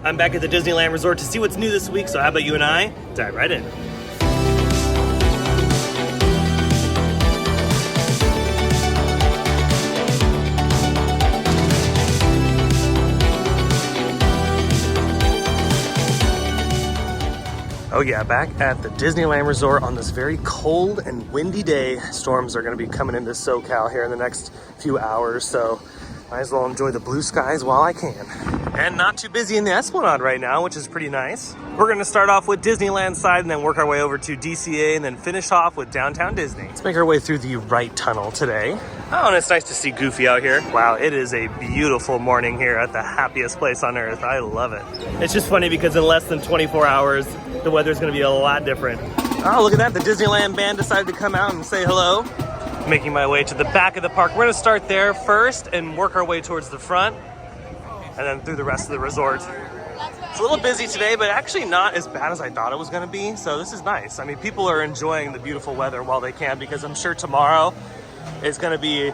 I'm back at the Disneyland Resort to see what's new this week, so how about you and I dive right in. Oh yeah, back at the Disneyland Resort on this very cold and windy day. Storms are going to be coming into SoCal here in the next few hours, so might as well enjoy the blue skies while I can. And not too busy in the Esplanade right now, which is pretty nice. We're going to start off with Disneyland side and then work our way over to DCA and then finish off with downtown Disney. Let's make our way through the right tunnel today. Oh, and it's nice to see Goofy out here. Wow, it is a beautiful morning here at the happiest place on earth. I love it. It's just funny because in less than 24 hours, the weather's going to be a lot different. Oh, look at that. The Disneyland band decided to come out and say hello. Making my way to the back of the park. We're going to start there first and work our way towards the front and then through the rest of the resort. It's a little busy today, but actually not as bad as I thought it was going to be. So this is nice. I mean, people are enjoying the beautiful weather while they can, because I'm sure tomorrow is going to be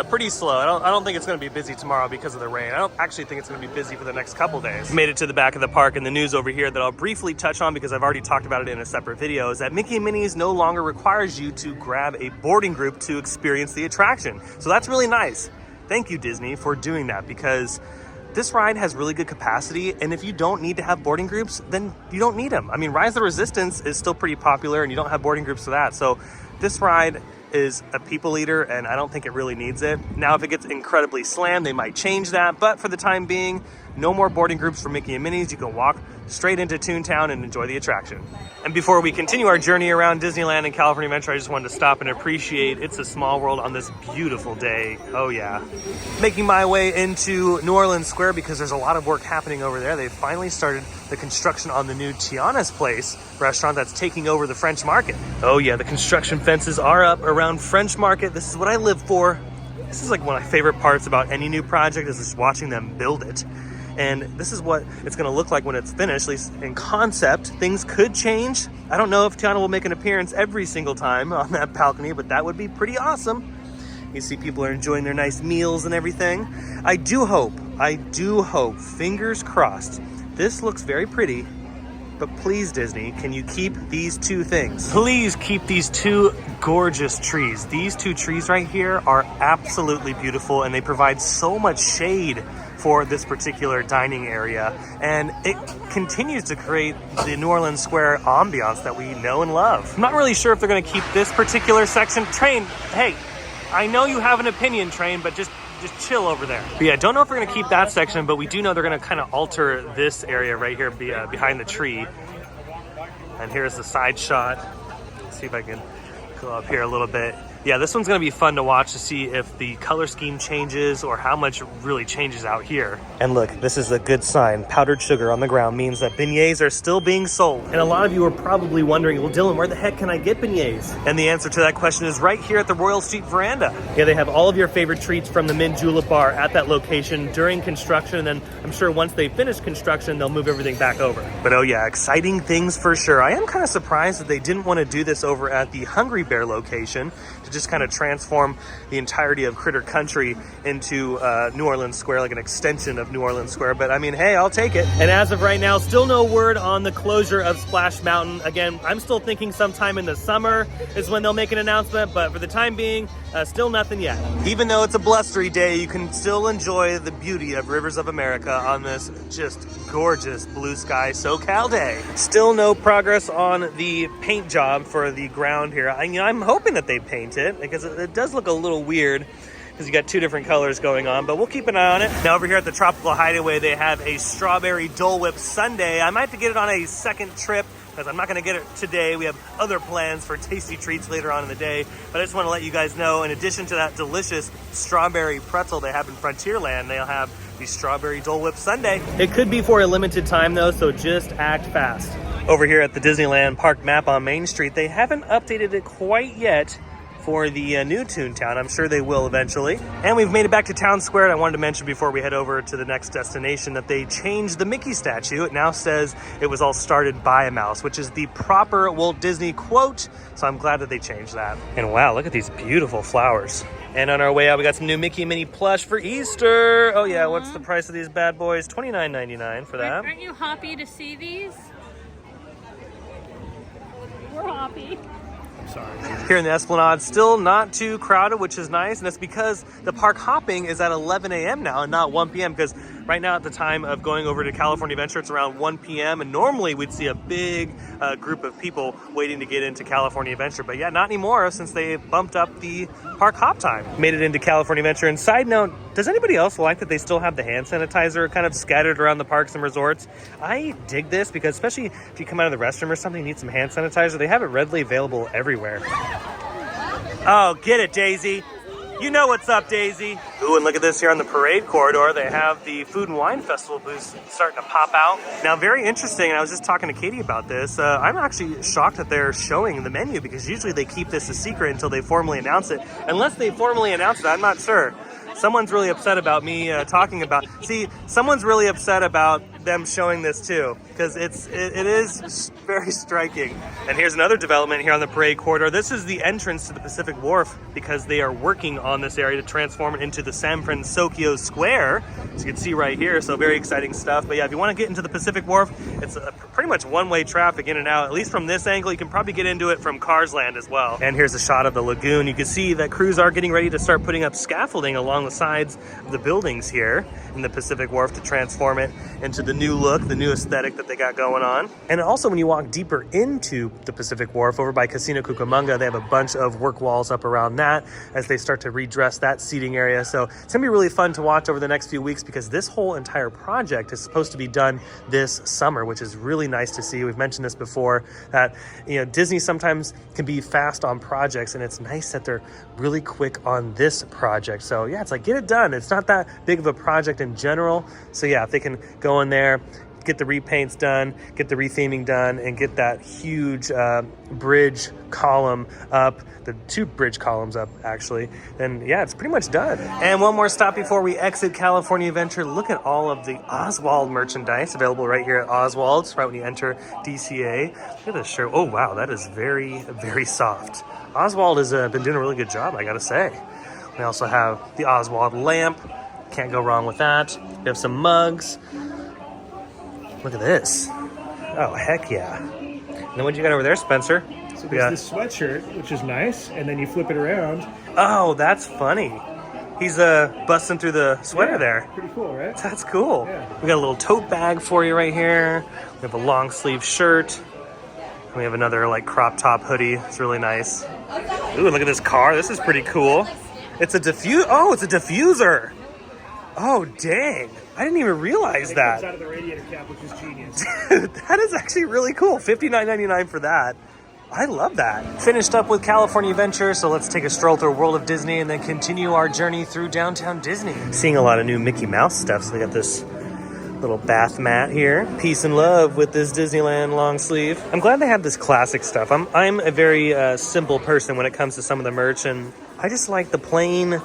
pretty slow. I don't think it's going to be busy tomorrow because of the rain. I don't actually think it's going to be busy for the next couple days. Made it to the back of the park, and the news over here that I'll briefly touch on because I've already talked about it in a separate video is that Mickey and Minnie's no longer requires you to grab a boarding group to experience the attraction. So that's really nice. Thank you, Disney, for doing that, because this ride has really good capacity, and if you don't need to have boarding groups, then you don't need them. I mean, Rise of the Resistance is still pretty popular, and you don't have boarding groups for that. So this ride is a people eater, and I don't think it really needs it. Now, if it gets incredibly slammed, they might change that, but for the time being, no more boarding groups for Mickey and Minnie's. You can walk straight into Toontown and enjoy the attraction. And before we continue our journey around Disneyland and California Adventure, I just wanted to stop and appreciate It's a Small World on this beautiful day. Oh yeah. Making my way into New Orleans Square because there's a lot of work happening over there. They finally started the construction on the new Tiana's Place restaurant that's taking over the French Market. Oh yeah, the construction fences are up around French Market. This is what I live for. This is like one of my favorite parts about any new project, is just watching them build it. And this is what it's going to look like when it's finished, at least in concept. Things could change. I don't know if Tiana will make an appearance every single time on that balcony, but that would be pretty awesome. You see people are enjoying their nice meals and everything. I do hope, fingers crossed, this looks very pretty, but please, Disney, can you keep these two things? Please keep these two gorgeous trees. These two trees right here are absolutely beautiful, and they provide so much shade for this particular dining area, and it continues to create the New Orleans Square ambiance that we know and love. I'm not really sure if they're going to keep this particular section. Train, hey, I know you have an opinion, Train, but just chill over there. But yeah, don't know if we're going to keep that section, but we do know they're going to kind of alter this area right here behind the tree. And here's the side shot. Let's see if I can go up here a little bit. Yeah, this one's going to be fun to watch to see if the color scheme changes or how much really changes out here. And look, this is a good sign. Powdered sugar on the ground means that beignets are still being sold. And a lot of you are probably wondering, well, Dylan, where the heck can I get beignets? And the answer to that question is right here at the Royal Street Veranda. Yeah, they have all of your favorite treats from the Mint Julep Bar at that location during construction. And then I'm sure once they finish construction, they'll move everything back over. But oh yeah, exciting things for sure. I am kind of surprised that they didn't want to do this over at the Hungry Bear location, to just kind of transform the entirety of Critter Country into New Orleans Square, like an extension of New Orleans Square. But I mean, hey, I'll take it. And as of right now, still no word on the closure of Splash Mountain. Again, I'm still thinking sometime in the summer is when they'll make an announcement, but for the time being, still nothing yet. Even though it's a blustery day, you can still enjoy the beauty of Rivers of America on this just gorgeous blue sky SoCal day. Still no progress on the paint job for the ground here. I'm hoping that they paint it, because it does look a little weird because you got two different colors going on, but we'll keep an eye on it. Now over here at the Tropical Hideaway, they have a strawberry Dole Whip sundae. I might have to get it on a second trip because I'm not going to get it today. We have other plans for tasty treats later on in the day, but I just want to let you guys know, in addition to that delicious strawberry pretzel they have in Frontierland, they'll have the strawberry Dole Whip sundae. It could be for a limited time though, so just act fast. Over here at the Disneyland Park map on Main Street, they haven't updated it quite yet for the new Toontown. I'm sure they will eventually. And we've made it back to Town Square. And I wanted to mention before we head over to the next destination that they changed the Mickey statue. It now says it was all started by a mouse, which is the proper Walt Disney quote. So I'm glad that they changed that. And wow, look at these beautiful flowers. And on our way out, we got some new Mickey and Minnie plush for Easter. Oh yeah, what's the price of these bad boys? $29.99 for that. Aren't you happy to see these? We're happy. Sorry. Here in the Esplanade, still not too crowded, which is nice. And that's because the park hopping is at 11 a.m. now and not 1 p.m. Because right now at the time of going over to California Adventure, it's around 1 p.m. And normally we'd see a big group of people waiting to get into California Adventure. But yeah, not anymore since they bumped up the park hop time. Made it into California Adventure. And side note, does anybody else like that they still have the hand sanitizer kind of scattered around the parks and resorts? I dig this because especially if you come out of the restroom or something, you need some hand sanitizer. They have it readily available everywhere. Oh, get it, Daisy. You know what's up, Daisy. Ooh, and look at this here on the parade corridor. They have the Food and Wine Festival booths starting to pop out. Now, very interesting, and I was just talking to Katie about this. I'm actually shocked that they're showing the menu because usually they keep this a secret until they formally announce it. Unless they formally announce it, I'm not sure. Someone's really upset about me talking about. See, someone's really upset about them showing this too, because it is very striking. And here's another development here on the parade corridor. This is the entrance to the Pacific Wharf because they are working on this area to transform it into the San Francisco Square, as you can see right here. So very exciting stuff. But yeah, if you want to get into the Pacific Wharf, it's pretty much one-way traffic in and out. At least from this angle, you can probably get into it from Cars Land as well. And here's a shot of the lagoon. You can see that crews are getting ready to start putting up scaffolding along the sides of the buildings here in the Pacific Wharf to transform it into the new look, the new aesthetic that they got going on. And also when you walk deeper into the Pacific Wharf over by Casino Cucamonga, they have a bunch of work walls up around that as they start to redress that seating area. So it's gonna be really fun to watch over the next few weeks because this whole entire project is supposed to be done this summer, which is really nice to see. We've mentioned this before, that Disney sometimes can be fast on projects, and it's nice that they're really quick on this project. So yeah, it's like, get it done. It's not that big of a project in general. So yeah, if they can go in there, get the repaints done, get the retheming done, and get that huge bridge column up, the 2 bridge columns up actually, then yeah, it's pretty much done. And one more stop before we exit California Adventure. Look at all of the Oswald merchandise available right here at Oswald's, right when you enter DCA. Look at this shirt. Oh wow, that is very, very soft. Oswald has been doing a really good job, I gotta say. We also have the Oswald lamp. Can't go wrong with that. We have some mugs. Look at this. Oh, heck yeah. And then what you got over there, Spencer? So there's this sweatshirt, which is nice, and then you flip it around. Oh, that's funny. He's busting through the sweater there. Pretty cool, right? That's cool. Yeah. We got a little tote bag for you right here. We have a long sleeve shirt. We have another like crop top hoodie. It's really nice. Ooh, look at this car. This is pretty cool. It's a Oh, it's a diffuser. Oh, dang. I didn't even realize that. It comes out of the radiator cap, which is genius. Dude, that is actually really cool. $59.99 for that. I love that. Finished up with California Adventure, so let's take a stroll through World of Disney and then continue our journey through downtown Disney. Seeing a lot of new Mickey Mouse stuff. So we got this little bath mat here. Peace and love with this Disneyland long sleeve. I'm glad they have this classic stuff. I'm a very simple person when it comes to some of the merch, and I just like the plain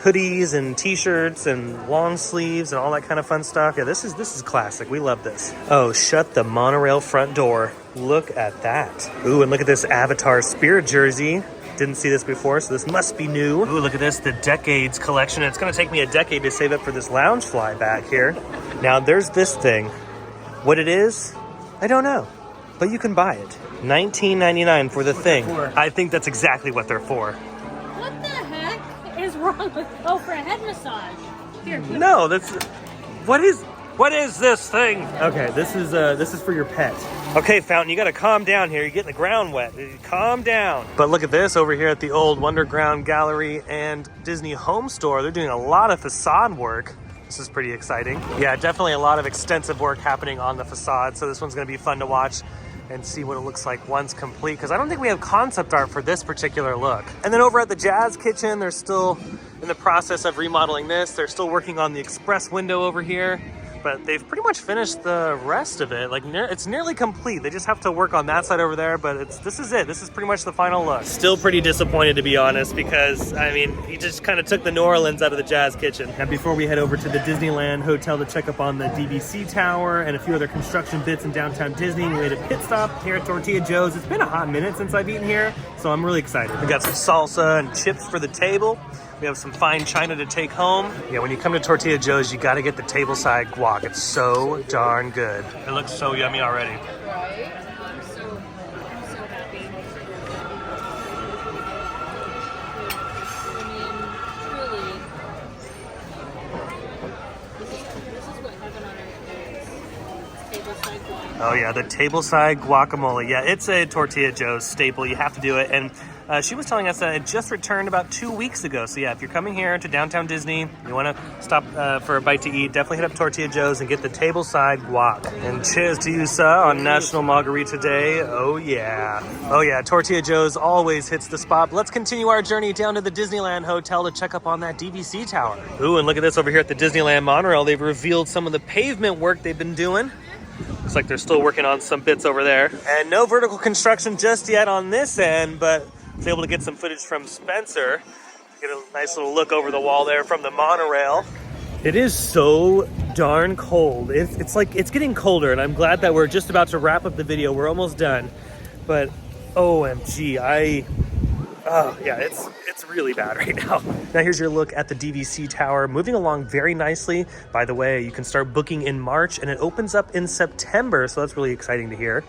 hoodies and t-shirts and long sleeves and all that kind of fun stuff. Yeah, this is classic. We love this. Oh, shut the monorail front door. Look at that. Ooh, and look at this Avatar Spirit jersey. Didn't see this before, so this must be new. Ooh, look at this, the Decades collection. It's gonna take me a decade to save up for this lounge fly back here. Now there's this thing. What it is, I don't know, but you can buy it. $19.99 for the thing. I think that's exactly what they're for. What the heck is wrong with... Oh, for a head massage. Here. No, that's... What is this thing? Okay, this is for your pet. Okay, Fountain, you gotta calm down here. You're getting the ground wet. Calm down. But look at this over here at the old Wonderground Gallery and Disney Home Store. They're doing a lot of facade work. This is pretty exciting. Yeah, definitely a lot of extensive work happening on the facade. So this one's gonna be fun to watch and see what it looks like once complete, because I don't think we have concept art for this particular look. And then over at the Jazz Kitchen, they're still in the process of remodeling this. They're still working on the express window over here. But but they've pretty much finished the rest of it. Like it's nearly complete. They just have to work on that side over there, but this is it. This is pretty much the final look. Still pretty disappointed, to be honest, because I mean, he just kind of took the New Orleans out of the Jazz Kitchen. And before we head over to the Disneyland Hotel to check up on the DVC tower and a few other construction bits in downtown Disney, we made a pit stop here at Tortilla Joe's. It's been a hot minute since I've eaten here, so I'm really excited. We got some salsa and chips for the table. We have some fine china to take home. Yeah, when you come to Tortilla Joe's, you gotta get the tableside guac. It's so darn good. It looks so yummy already. Right? I'm so happy. I mean, truly, this is what heaven on earth is. Tableside guac. Oh yeah, the tableside guacamole. Yeah, it's a Tortilla Joe's staple. You have to do it. And she was telling us that it just returned about 2 weeks ago. So yeah, if you're coming here to downtown Disney, you want to stop for a bite to eat, definitely hit up Tortilla Joe's and get the tableside guac. And cheers to you, sir, on National Margarita Day. Oh yeah. Oh yeah, Tortilla Joe's always hits the spot. But let's continue our journey down to the Disneyland Hotel to check up on that DVC tower. Ooh, and look at this over here at the Disneyland monorail. They've revealed some of the pavement work they've been doing. Looks like they're still working on some bits over there. And no vertical construction just yet on this end, but I was able to get some footage from Spencer. Get a nice little look over the wall there from the monorail. It is so darn cold. It's like, it's getting colder, and I'm glad that we're just about to wrap up the video. We're almost done. But OMG, yeah, it's really bad right now. Now here's your look at the DVC tower. Moving along very nicely. By the way, you can start booking in March, and it opens up in September, so that's really exciting to hear.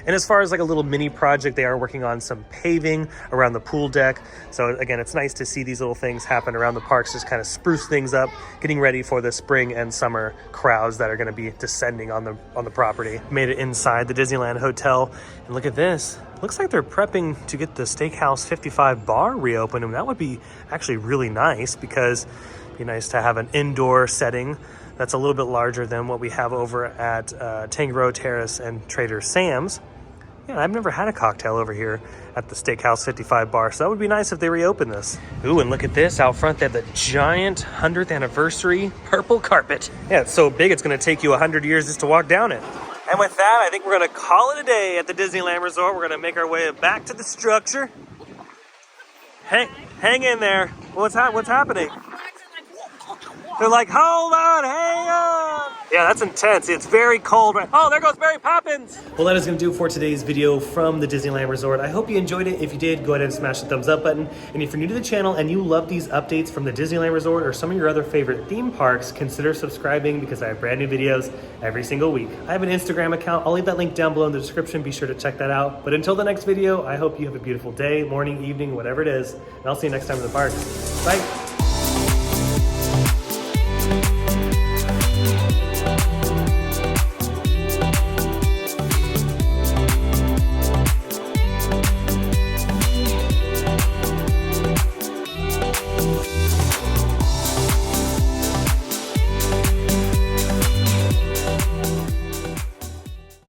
And as far as like a little mini project, they are working on some paving around the pool deck. So again, it's nice to see these little things happen around the parks, just kind of spruce things up, getting ready for the spring and summer crowds that are going to be descending on the property. Made it inside the Disneyland Hotel, and look at this. Looks like they're prepping to get the Steakhouse 55 bar reopened, and that would be actually really nice, because it'd be nice to have an indoor setting that's a little bit larger than what we have over at Tango Terrace and Trader Sam's. Yeah, I've never had a cocktail over here at the Steakhouse 55 bar, so that would be nice if they reopen this. Ooh, and look at this. Out front, they have the giant 100th anniversary purple carpet. Yeah, it's so big, it's gonna take you 100 years just to walk down it. And with that, I think we're gonna call it a day at the Disneyland Resort. We're gonna make our way back to the structure. Hang in there. What's happening? They're like, hold on, hang on. Yeah, that's intense. It's very cold. Oh, there goes Mary Poppins. Well, that is going to do it for today's video from the Disneyland Resort. I hope you enjoyed it. If you did, go ahead and smash the thumbs up button. And if you're new to the channel and you love these updates from the Disneyland Resort or some of your other favorite theme parks, consider subscribing, because I have brand new videos every single week. I have an Instagram account. I'll leave that link down below in the description. Be sure to check that out. But until the next video, I hope you have a beautiful day, morning, evening, whatever it is. And I'll see you next time in the parks. Bye.